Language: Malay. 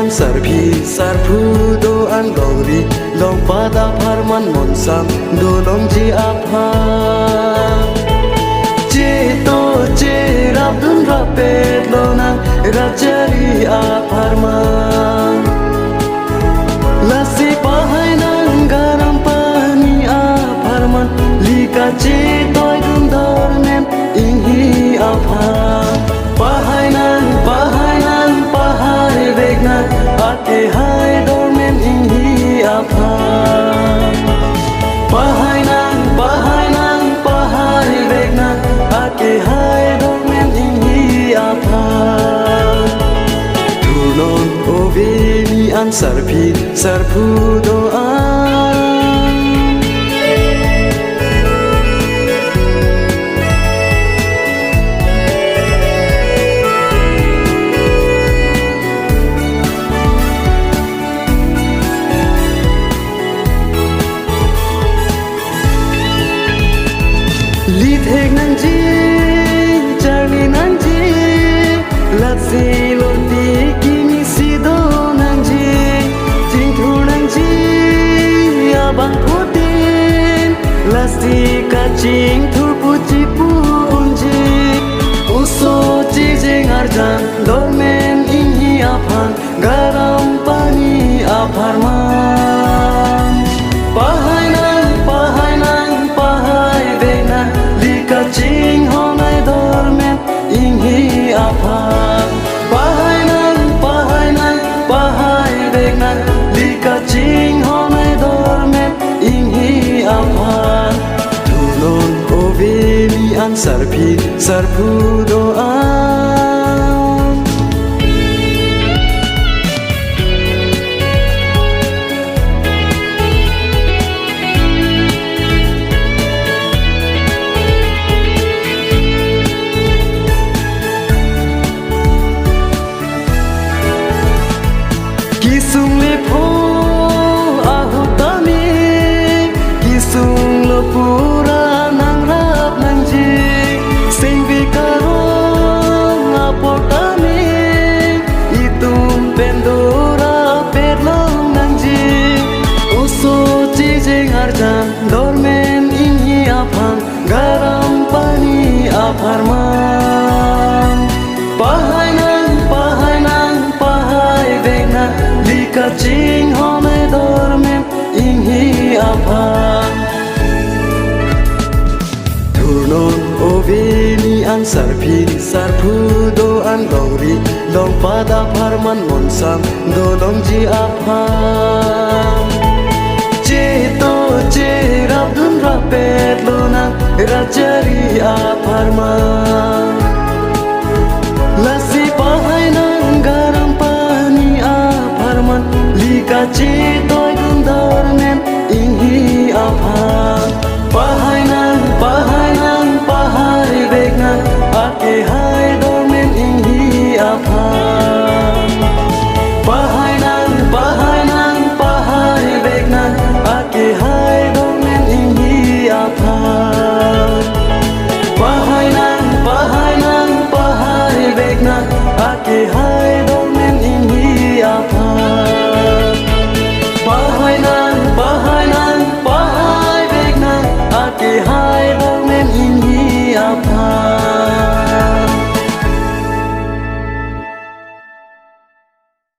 an sarphi sarphu do an gongri long pada pharman monsam do long ji apha che to che rabdun rapet lonang rajari apharma lasi pahai nang garam pani apharman lika che toy dun dormen inhi apha pahai nang pahai vegna ate hai dormen inhi apha pahai nang pahai vegna ate hai dormen inhi apha tulon oveni an sarphi sarphu do Lithek nang ji, charni nang ji, latsi loti kini sido nang ji, tingthu nang ji, abang putin, lasti kacing thur puji punji, uso jing arjan dormen inhi aphan, garam pani apharman, pahai nang pahai vegna. Kacing honai dormen inhi aphan pahai nang pahai vegna li kacing honai dormen inhi aphan tulon oveni an sarphi sarphu do Kisung lepo ahutami kisung lepura nang rap nang ji sing vikaro ngapotami itum pendura perlong nang ji uso jing arjan dormen inhi aphan garam pani apharman pahai nang pahai vegna kacing honai dormen inhi aphan tulon oveni an sarphi sarphu do an gongri long pada pharman monsam do long ji aphan che to che rabdun rapet lonang rajari apharma lasi pahai nang garam pani apharman lika che toy dun dormen inhi apha pahai nang pahai vegna ate hai dormen inhi apha pahai nang pahai vegna ate hai dormen inhi apha pahai nang pahai vegna ate hai